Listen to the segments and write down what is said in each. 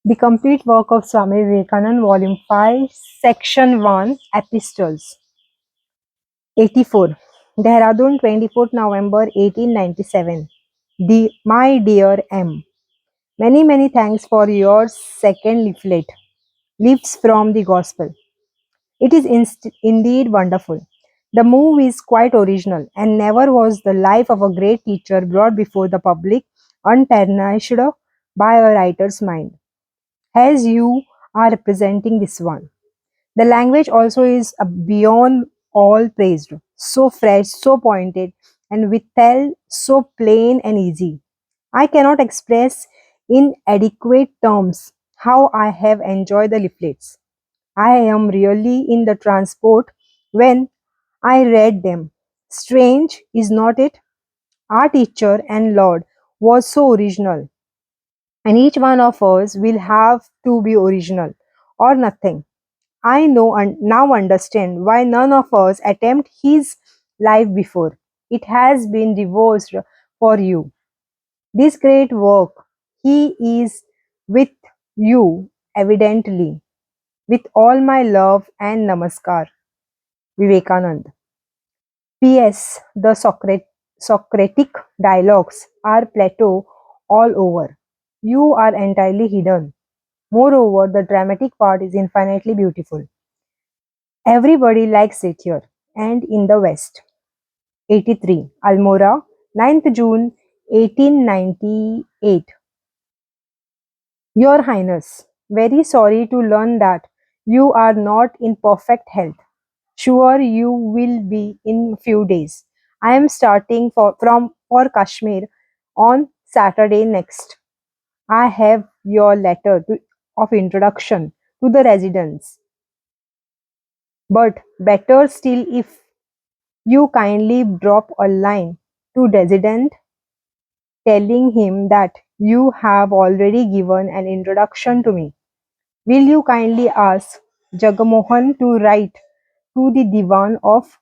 The complete work of Swami Vivekananda, Volume 5, Section 1, Epistles. 84. Dehradun, 24th November 1897. My dear M. Many, many thanks for your second leaflet, Leaves from the Gospel. It is indeed wonderful. The move is quite original, and never was the life of a great teacher brought before the public untarnished by a writer's mind, as you are representing this one. The language also is beyond all praised, so fresh, so pointed, and withal so plain and easy. I cannot express in adequate terms how I have enjoyed the leaflets. I am really in the transport when I read them. Strange, is not it? Our teacher and Lord was so original, and each one of us will have to be original or nothing. I know and now understand why none of us attempt his life before. It has been divorced for you. This great work, he is with you evidently. With all my love and namaskar. Vivekanand. P.S. The Socratic dialogues are Plato all over. You are entirely hidden. Moreover, the dramatic part is infinitely beautiful. Everybody likes it here and in the West. 83. Almora, 9th June 1898. Your Highness, very sorry to learn that you are not in perfect health. Sure you will be in few days. I am starting for Kashmir on Saturday next. I have your of introduction to the residence. But better still if you kindly drop a line to resident telling him that you have already given an introduction to me. Will you kindly ask Jagamohan to write to the Diwan of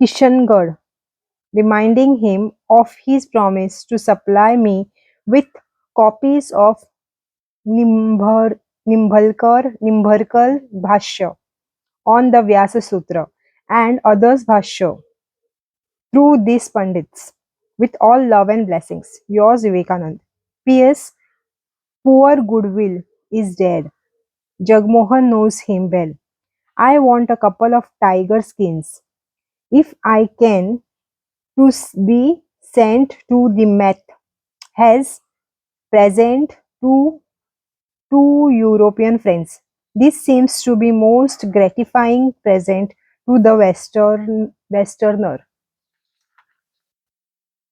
Kishangarh, reminding him of his promise to supply me with copies of Nimbharkar Bhashya on the Vyasa Sutra and others Bhashya through these Pandits. With all love and blessings, yours Vivekanand. P.S. Poor Goodwill is dead. Jagmohan knows him well. I want a couple of tiger skins, if I can, to be sent to the Met as present to two European friends. This seems to be most gratifying present to the Westerner.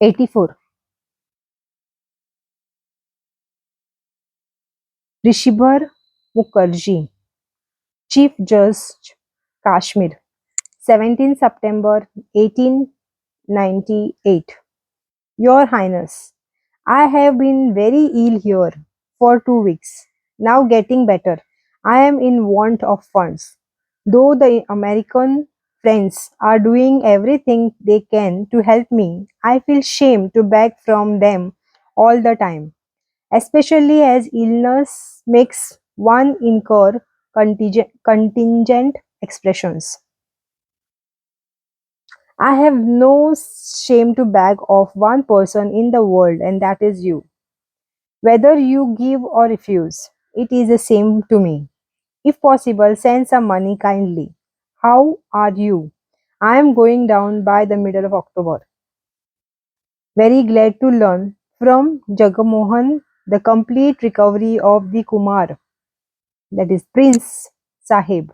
84. Rishibhar Mukherjee, Chief Judge, Kashmir, 17 September 1898. Your Highness, I have been very ill here for 2 weeks. Now getting better. I am in want of funds. Though the American friends are doing everything they can to help me, I feel shame to beg from them all the time, especially as illness makes one incur contingent expressions. I have no shame to beg of one person in the world, and that is you. Whether you give or refuse, it is the same to me. If possible, send some money kindly. How are you? I am going down by the middle of October. Very glad to learn from Jagamohan the complete recovery of the Kumar, that is Prince Sahib.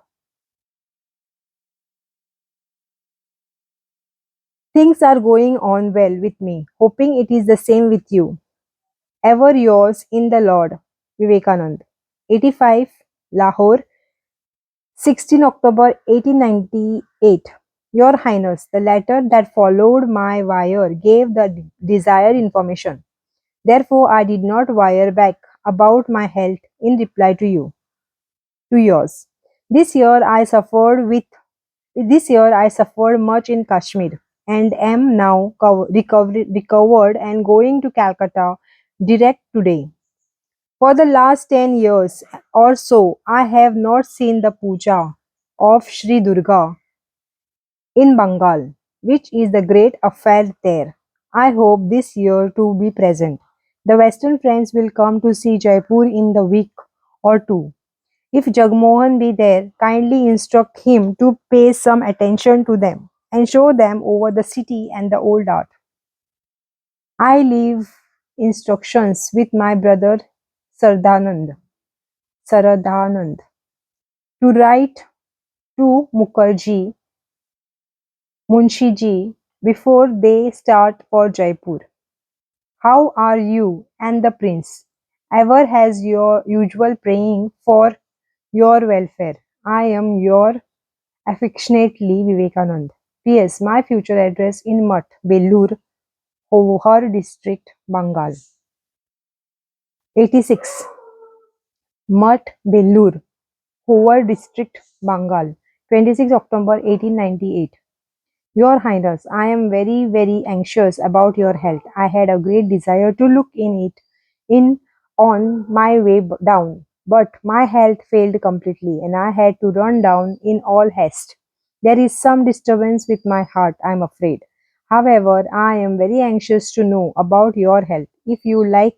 Things are going on well with me, hoping it is the same with you. Ever yours in the Lord, Vivekanand. 85, Lahore, 16 October 1898. Your Highness, the letter that followed my wire gave the desired information. Therefore, I did not wire back about my health in reply to yours. This year I suffered with this year I suffered much in Kashmir and am now recovered and going to Calcutta direct today. For the last 10 years or so, I have not seen the puja of Sri Durga in Bengal, which is the great affair there. I hope this year to be present. The Western friends will come to see Jaipur in the week or two. If Jagmohan be there, kindly instruct him to pay some attention to them and show them over the city and the old art. I leave instructions with my brother Sardanand, Saradanand to write to Mukherjee, Munshiji before they start for Jaipur. How are you and the prince? Ever has your usual praying for your welfare. I am your affectionately Vivekanand. P.S. My future address in Mutt, Bellur, Hohar district, Bengal. 86. Mutt, Bellur, Hohar district, Bengal. 26 October 1898. Your Highness, I am very, very anxious about your health. I had a great desire to look in on my way down, but my health failed completely, and I had to run down in all haste. There is some disturbance with my heart, I am afraid. However, I am very anxious to know about your health. If you like,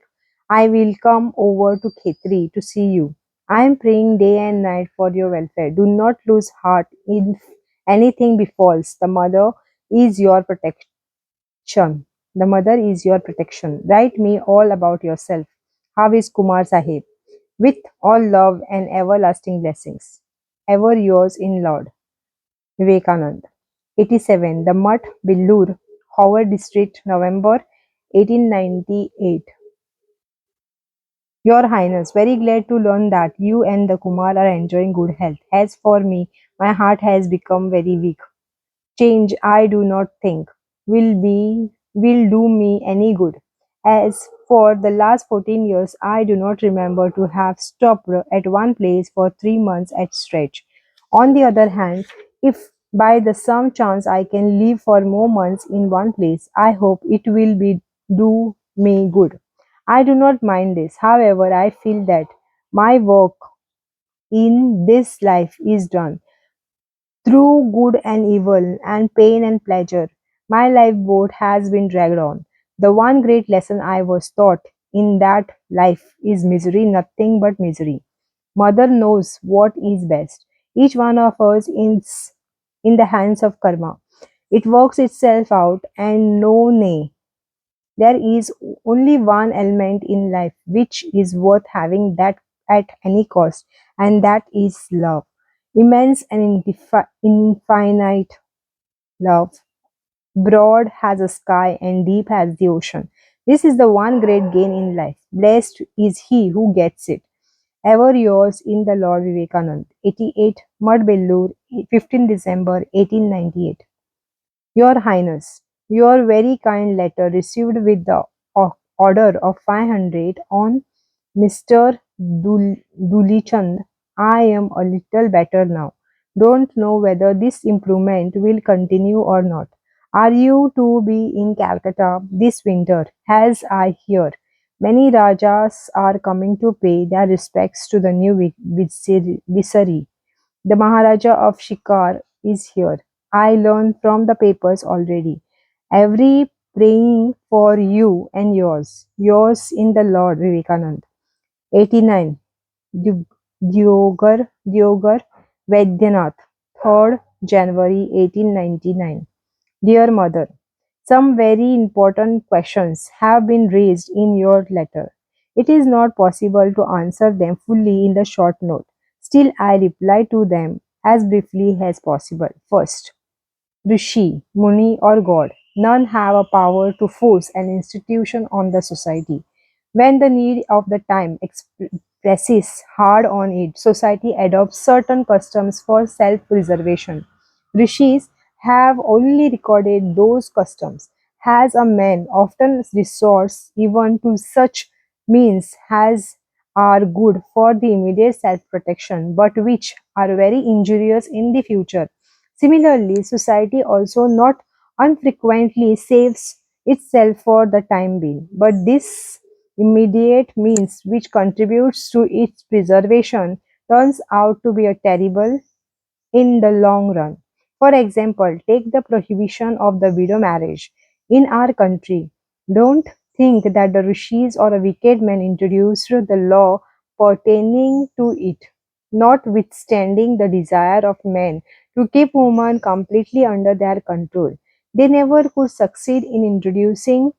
I will come over to Khetri to see you. I am praying day and night for your welfare. Do not lose heart if anything befalls. Is your protection. The mother is your protection. Write me all about yourself. How is Kumar Sahib? With all love and everlasting blessings. Ever yours in Lord. Vivekanand. 87. The Mutt, Billur, Howard District, November 1898. Your Highness, very glad to learn that you and the Kumar are enjoying good health. As for me, my heart has become very weak. Change, I do not think, will do me any good. As for the last 14 years, I do not remember to have stopped at one place for 3 months at stretch. On the other hand, if by the some chance I can live for more months in one place, I hope it will be do me good. I do not mind this. However, I feel that my work in this life is done. Through good and evil, and pain and pleasure, my lifeboat has been dragged on. The one great lesson I was taught in that life is misery, nothing but misery. Mother knows what is best. Each one of us is in the hands of karma. It works itself out, and no nay. There is only one element in life which is worth having that at any cost, and that is love. Immense and infinite love, broad as a sky and deep as the ocean. This is the one great gain in life. Blessed is he who gets it. Ever yours in the Lord Vivekanand. 88 Mudbellur, 15 December 1898. Your Highness, your very kind letter received with the order of 500 on Mr. Dulichand. I am a little better now. Don't know whether this improvement will continue or not. Are you to be in Calcutta this winter? As I hear, many Rajas are coming to pay their respects to the new Viceroy. The Maharaja of Shikar is here. I learn from the papers already. Every praying for you and yours. Yours in the Lord Vivekanand. 89. Diogar Vaidyanath. 3rd January 1899. Dear Mother, some very important questions have been raised in your letter. It is not possible to answer them fully in the short note. Still, I reply to them as briefly as possible. First, Rishi, Muni, or God, none have a power to force an institution on the society. When the need of the time presses hard on it, society adopts certain customs for self preservation. Rishis have only recorded those customs. As a man often resorts even to such means as are good for the immediate self protection, but which are very injurious in the future. Similarly, society also not unfrequently saves itself for the time being, but this immediate means which contributes to its preservation turns out to be a terrible in the long run. For example, take the prohibition of the widow marriage in our country. Don't think that the rishis or a wicked man introduced the law pertaining to it, notwithstanding the desire of men to keep women completely under their control. They never could succeed in introducing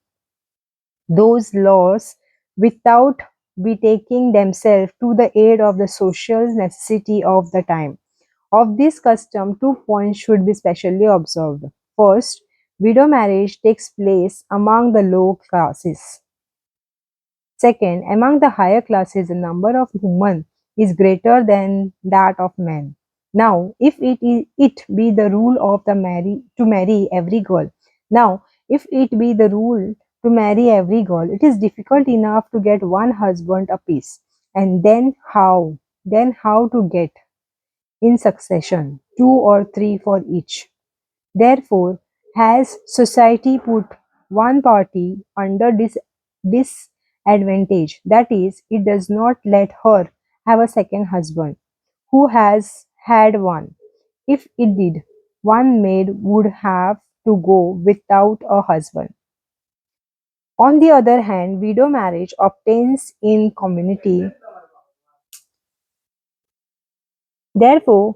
those laws without betaking themselves to the aid of the social necessity of the time. Of this custom, 2 points should be specially observed. First, widow marriage takes place among the low classes. Second, among the higher classes, the number of women is greater than that of men. Now, if it be the rule of the marry to marry every girl, now if it be the rule to marry every girl, it is difficult enough to get one husband apiece. And then how? Then how to get in succession, two or three for each. Therefore, has society put one party under disadvantage, that is, it does not let her have a second husband, who has had one. If it did, one maid would have to go without a husband. On the other hand, widow marriage obtains in community. Therefore,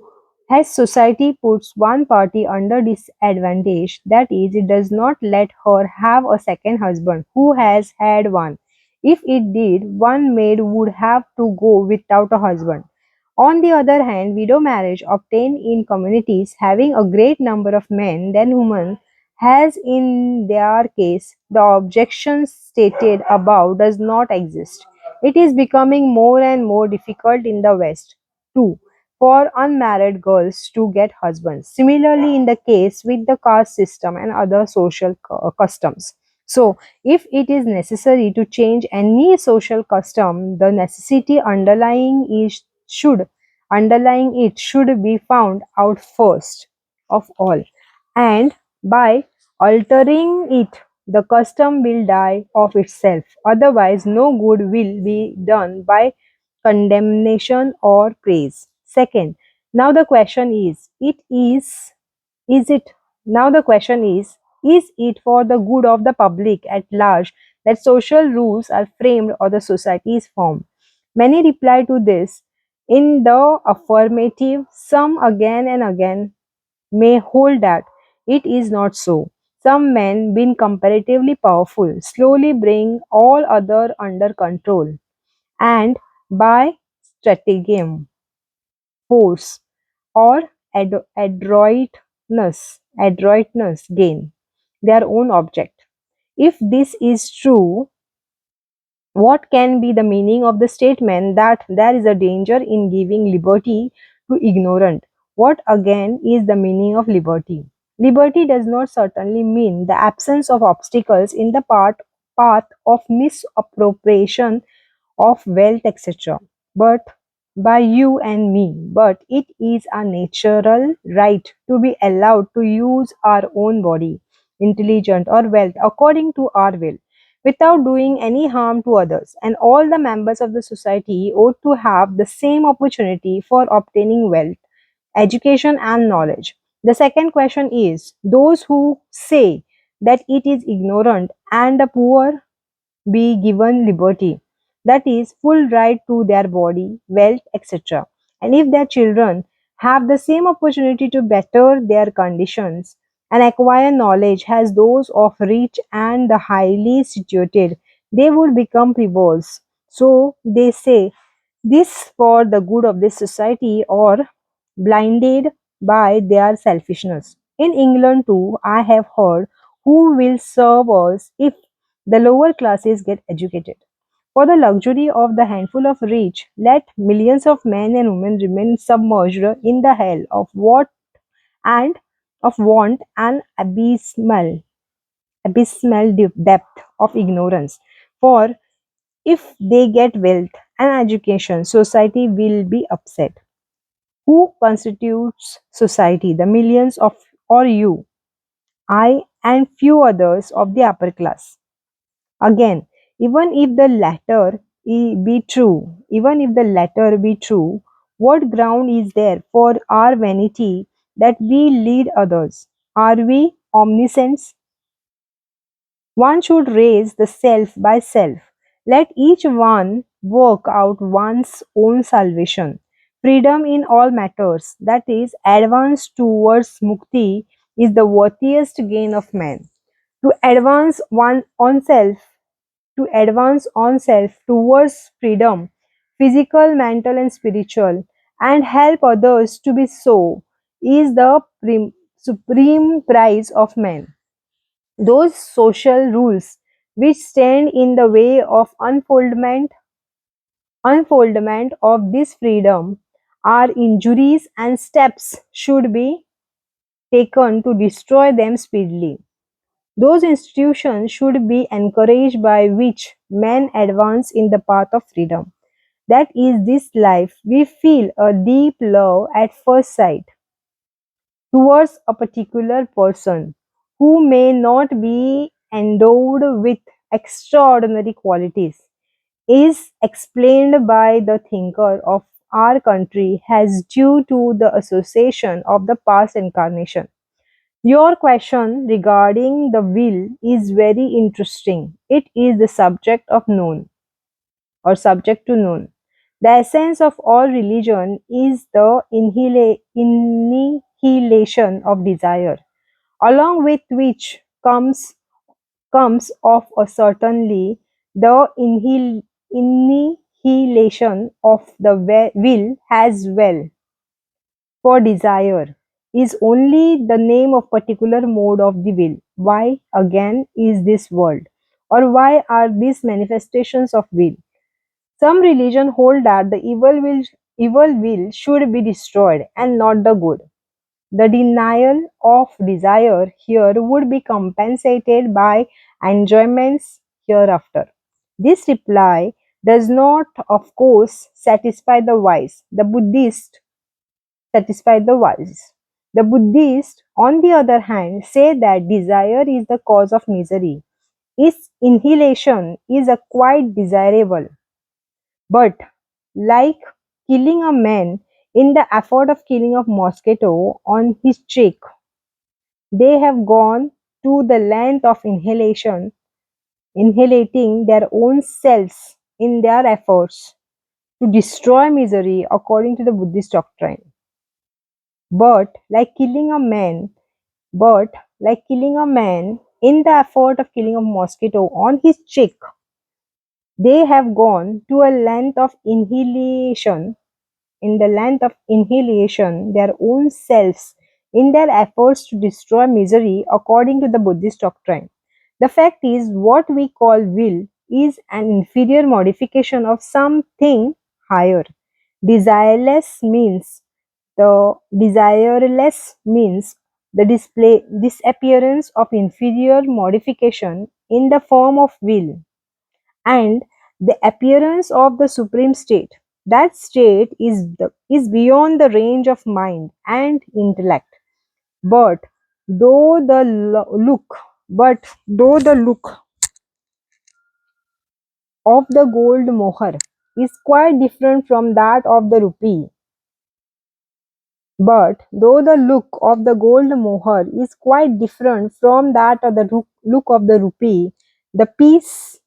as society puts one party under disadvantage, that is, it does not let her have a second husband who has had one. If it did, one maid would have to go without a husband. On the other hand, widow marriage obtained in communities having a great number of men than women has in their case the objection stated above does not exist. It is becoming more and more difficult in the West too for unmarried girls to get husbands. Similarly, in the case with the caste system and other social customs. So, if it is necessary to change any social custom, the necessity underlying it should be found out first of all, and by altering it, the custom will die of itself. Otherwise, no good will be done by condemnation or praise. Second, now the question is it now the question is it for the good of the public at large that social rules are framed or the society is formed? Many reply to this in the affirmative. Some again and again may hold that it is not so. Some men, being comparatively powerful, slowly bring all other under control, and by stratagem, force, or adroitness gain their own object. If this is true, what can be the meaning of the statement that there is a danger in giving liberty to ignorant? What again is the meaning of liberty? Liberty does not certainly mean the absence of obstacles in the path of misappropriation of wealth, etc., but by you and me. But it is a natural right to be allowed to use our own body, intelligence, or wealth according to our will, without doing any harm to others. And all the members of the society ought to have the same opportunity for obtaining wealth, education, and knowledge. The second question is those who say that it is ignorant and the poor be given liberty, that is, full right to their body, wealth, etc. And if their children have the same opportunity to better their conditions and acquire knowledge as those of rich and the highly situated, they would become pupils. So they say this for the good of this society or blinded by their selfishness. In England too, I have heard who will serve us if the lower classes get educated. For the luxury of the handful of rich, let millions of men and women remain submerged in the hell of what and of want and abysmal depth of ignorance. For if they get wealth and education, society will be upset. Who constitutes society? The millions of or you, I, and few others of the upper class. Again, Even if the latter even if the latter be true, what ground is there for our vanity that we lead others? Are we omniscients? One should raise the self by self. Let each one work out one's own salvation. Freedom in all matters, that is, advance towards mukti, is the worthiest gain of man. To advance one oneself, to advance oneself towards freedom, physical, mental, and spiritual, and help others to be so, is the supreme prize of man. Those social rules which stand in the way of unfoldment of this freedom are injuries, and steps should be taken to destroy them speedily. Those institutions should be encouraged by which men advance in the path of freedom. That is this life. We feel a deep love at first sight towards a particular person who may not be endowed with extraordinary qualities is explained by the thinker of our country as due to the association of the past incarnation. Your question regarding the will is very interesting. It is the subject of known or subject to known. The essence of all religion is the annihilation of desire, along with which comes of a certainly the annihilation of the will as well. For desire is only the name of particular mode of the will. Why again is this world? Or why are these manifestations of will? Some religion hold that the evil will should be destroyed and not the good. The denial of desire here would be compensated by enjoyments hereafter. This reply does not, of course, satisfy the wise. The Buddhists, on the other hand, say that desire is the cause of misery. Its inhalation is a quite desirable, but like killing a man in the effort of killing a mosquito on his cheek, they have gone to the length of inhalating their own selves in their efforts to destroy misery according to the Buddhist doctrine. But like killing a man, but like killing a man in the effort of killing a mosquito on his cheek, they have gone to a length of inhalation their own selves in their efforts to destroy misery according to the Buddhist doctrine. The fact is, what we call will is an inferior modification of something higher. Desireless means desireless means the disappearance of inferior modification in the form of will, and the appearance of the supreme state. That state is beyond the range of mind and intellect. But though the look, though the look of the gold moher is quite different from that of the rupee, but though the look of the gold moher is quite different from that of the look of the rupee, the piece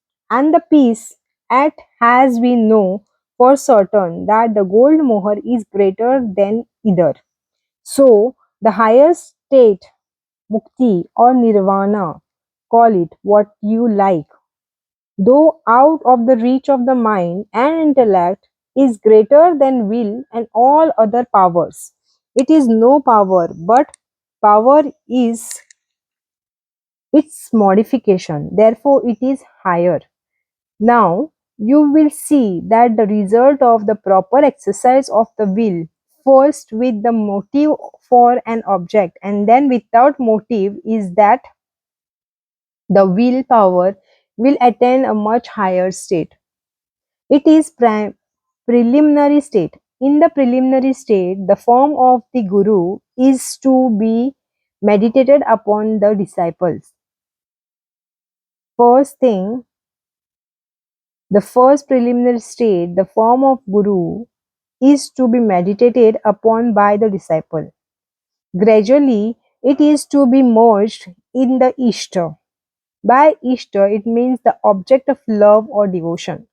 at has we know for certain that the gold moher is greater than either. So the higher state, mukti or nirvana, call it what you like, though out of the reach of the mind and intellect, is greater than will and all other powers. It is no power, but power is its modification. Therefore, it is higher. Now, you will see that the result of the proper exercise of the will, first with the motive for an object and then without motive, is that the will power will attain a much higher state. It is preliminary state. In the preliminary state, the form of the guru is to be meditated upon the disciples. First thing, The first preliminary state, the form of Guru, is to be meditated upon by the disciple. Gradually, it is to be merged in the Ishta. By Ishta, it means the object of love or devotion.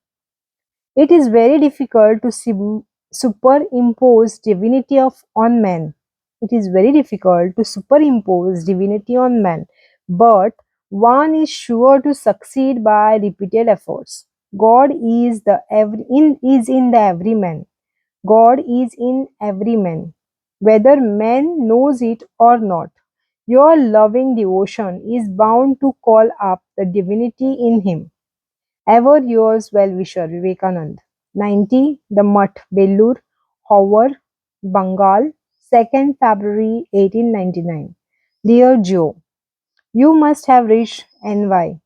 It is very difficult to superimpose divinity on man. It is very difficult to superimpose divinity on man, but one is sure to succeed by repeated efforts. God is is in the every man. God is in every man, whether man knows it or not. Your loving devotion is bound to call up the divinity in him. Ever yours, well-wisher Vivekanand. 90. The Mutt, Bellur, Howard, Bengal, 2nd February 1899. Dear Joe, you must have reached NY.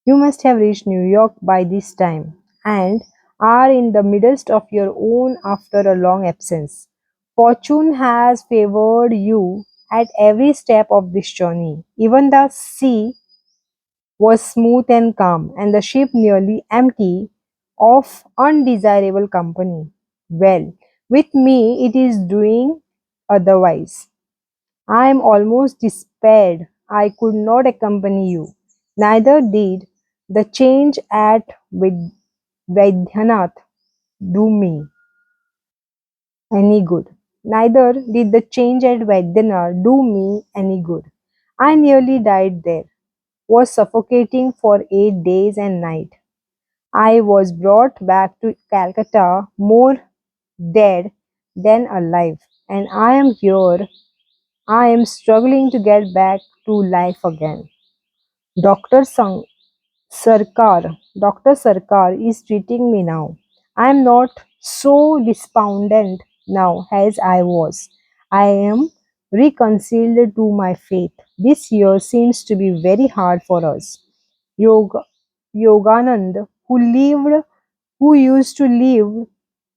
You must have reached New York by this time and are in the midst of your own after a long absence. Fortune has favored you at every step of this journey. Even the sea was smooth and calm, and the ship nearly empty of undesirable company. Well, with me it is doing otherwise. I am almost despaired I could not accompany you. Neither did the change at Vaidyanath do me any good. Neither did the change at Vaidyanath do me any good. I nearly died there, was suffocating for 8 days and nights. I was brought back to Calcutta more dead than alive, and I am here. I am struggling to get back to life again. Dr. Dr. Sarkar is treating me now. I am not so despondent now as I was. I am reconciled to my faith. This year seems to be very hard for us. Yoga, Yoganand, who used to live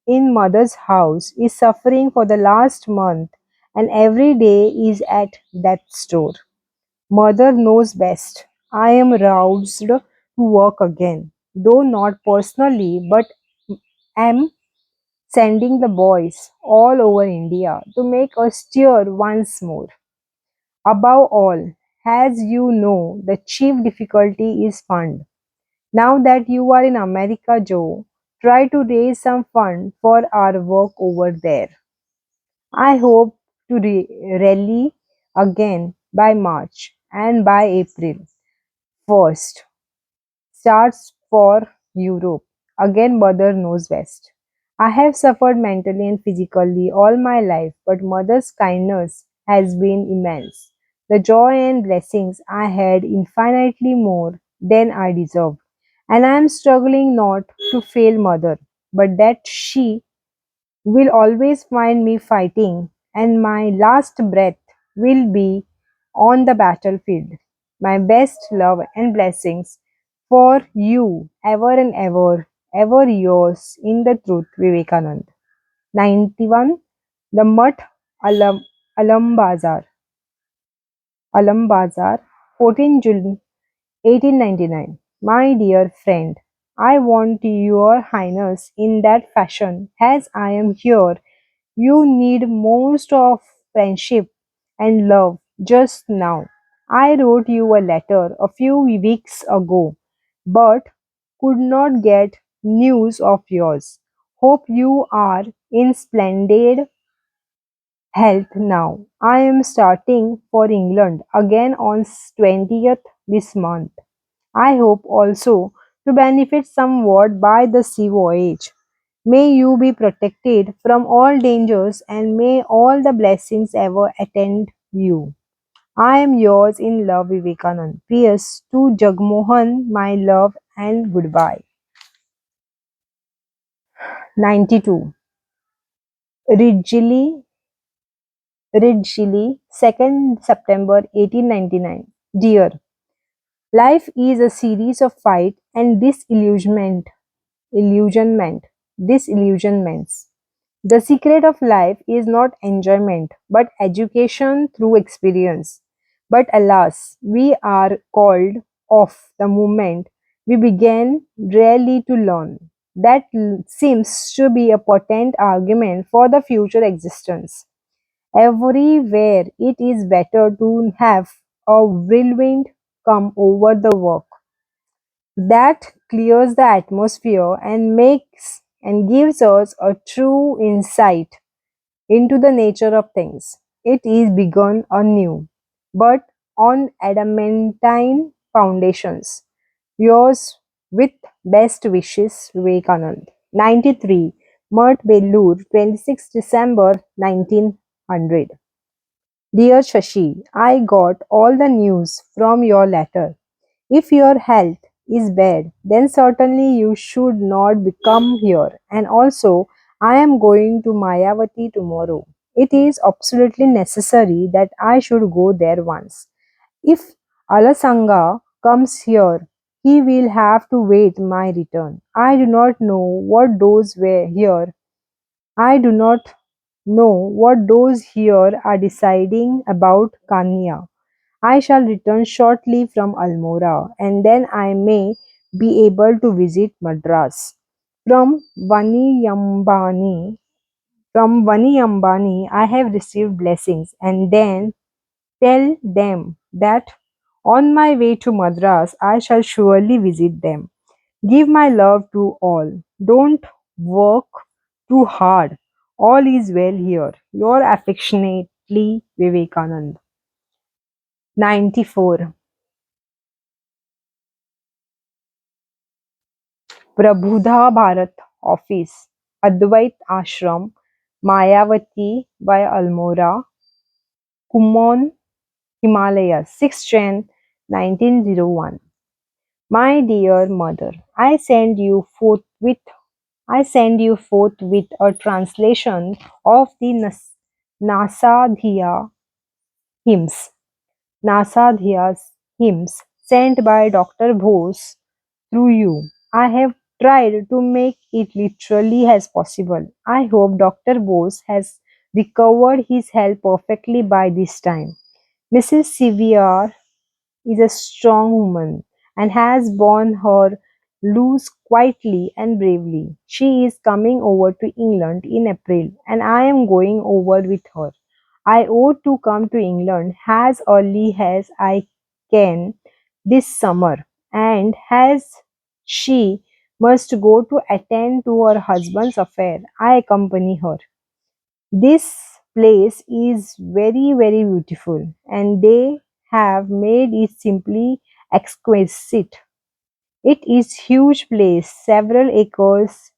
in mother's house, is suffering for the last month, and every day is at death's door. Mother knows best. I am roused to work again, though not personally, but am sending the boys all over India to make us stir once more. Above all, as you know, the chief difficulty is fund. Now that you are in America, Joe, try to raise some fund for our work over there. I hope to rally again by March, and by April 1st starts for Europe. Again, mother knows best. I have suffered mentally and physically all my life, but mother's kindness has been immense. The joy and blessings I had infinitely more than I deserved, and I am struggling not to fail mother, but that she will always find me fighting, and my last breath will be on the battlefield. My best love and blessings for you ever and ever, ever yours in the truth, Vivekanand. 91. The Mutt Alam, Alam Bazar. Alam Bazar, 14 June 1899. My dear friend, I want your highness in that fashion as I am here. You need most of friendship and love just now. I wrote you a letter a few weeks ago, but could not get news of yours. Hope you are in splendid health now. I am starting for England again on 20th this month. I hope also to benefit somewhat by the sea voyage. May you be protected from all dangers, and may all the blessings ever attend you. I am yours in love, Vivekanand. P.S. To Jagmohan, my love and goodbye. 92. Ridgely, Ridgely, 2nd September 1899. Dear, life is a series of fight and illusionment, disillusionments. The secret of life is not enjoyment, but education through experience. But alas, we are called off the moment we begin rarely to learn. That seems to be a potent argument for the future existence. Everywhere it is better to have a whirlwind come over the work that clears the atmosphere and makes and gives us a true insight into the nature of things. It is begun anew, but on adamantine foundations. Yours with best wishes, Vivekanand. 93, Mert Bellur, 26 December 1900. Dear Shashi, I got all the news from your letter. If your health is bad, then certainly you should not come here. And also, I am going to Mayavati tomorrow. It is absolutely necessary that I should go there once. If Alasanga comes here, he will have to wait my return. I do not know what those were here. I do not know what those here are deciding about Kanya. I shall return shortly from Almora, and then I may be able to visit Madras. From Vaniyambani, from Vaniyambani, I have received blessings, and then tell them that on my way to Madras, I shall surely visit them. Give my love to all. Don't work too hard. All is well here. Your affectionately, Vivekanand. 94. Prabhuda Bharat Office, Advait Ashram, Mayavati by Almora, Kumon, Himalayas, 6 Jan 1901. My dear mother, I send you forth with a translation of the Nasadhya hymns. Nasadhya's hymns sent by Dr. Bose through you. I have tried to make it literally as possible. I hope Dr. Bose has recovered his health perfectly by this time. Mrs. Sevier is a strong woman and has borne her loose quietly and bravely. She is coming over to England in April, and I am going over with her. I ought to come to England as early as I can this summer, and as she must go to attend to her husband's affair, I accompany her. This place is very, very beautiful, and they have made it simply exquisite. It is huge place, several acres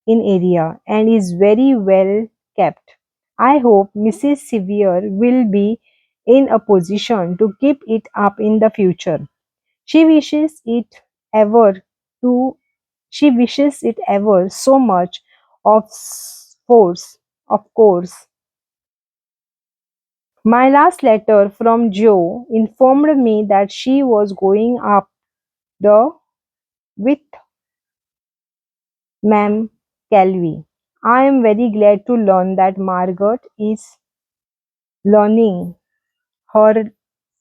in area, and is very well kept. I hope Mrs. Sevier will be in a position to keep it up in the future. She wishes it ever to she wishes it ever so much of force, of course. My last letter from Jo informed me that she was going up the with Ma'am Calvi. I am very glad to learn that Margaret is learning her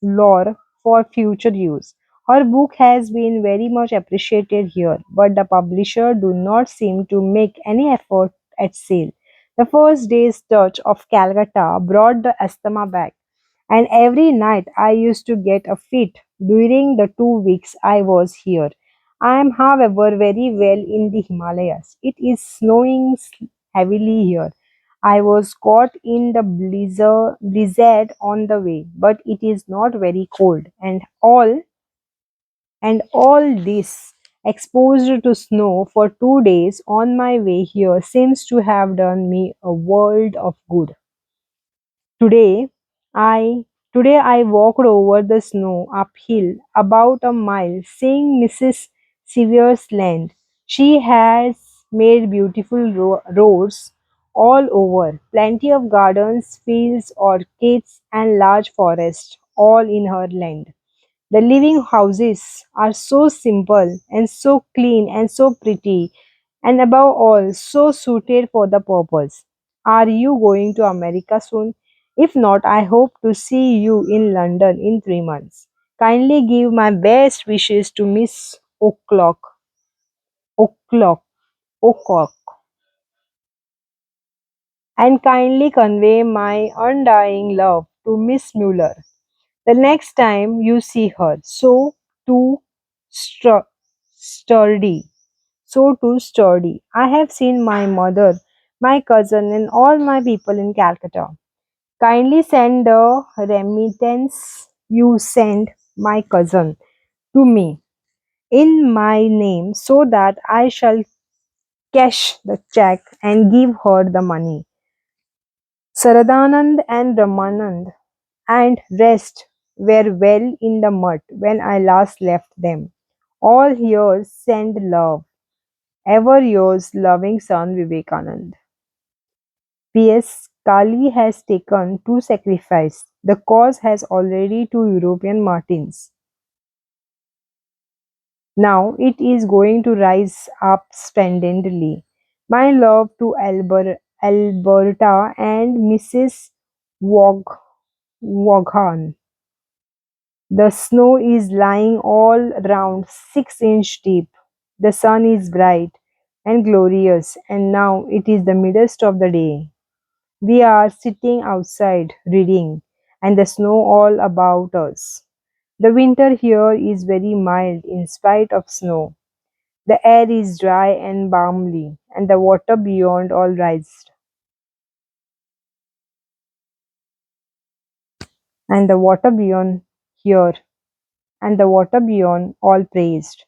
lore for future use. Her book has been very much appreciated here, but the publisher do not seem to make any effort at sale. The first day's touch of Calcutta brought the asthma back, and every night I used to get a fit during the 2 weeks I was here. I am, however, very well in the Himalayas. It is snowing heavily here. I was caught in the blizzard on the way, but it is not very cold, and all this exposure to snow for 2 days on my way here seems to have done me a world of good. Today I today I walked over the snow uphill about a mile, seeing Mrs. Sevier's land. She has made beautiful roads all over, plenty of gardens, fields, orchards, and large forests, all in her land. The living houses are so simple and so clean and so pretty, and above all, so suited for the purpose. Are you going to America soon? If not, I hope to see you in London in 3 months. Kindly give my best wishes to Miss o'clock, o'clock, o'clock, and kindly convey my undying love to Miss Mueller the next time you see her. So too sturdy, so too sturdy. I have seen my mother, my cousin, and all my people in Calcutta. Kindly send the remittance you send my cousin to me in my name so that I shall cash the check and give her the money. Saradanand and Ramanand and rest were well in the mud when I last left them. All here send love. Ever yours, loving son Vivekanand. P.S. Kali has taken two sacrifice. The cause has already two European Martins. Now it is going to rise up splendidly. My love to Alberta and Mrs. Vaughan. The snow is lying all round 6 inch deep. The sun is bright and glorious, and now it is the midst of the day. We are sitting outside reading, and the snow all about us. The winter here is very mild in spite of snow. The air is dry and balmy, and the water beyond all rised, and the water beyond here, and the water beyond all praised.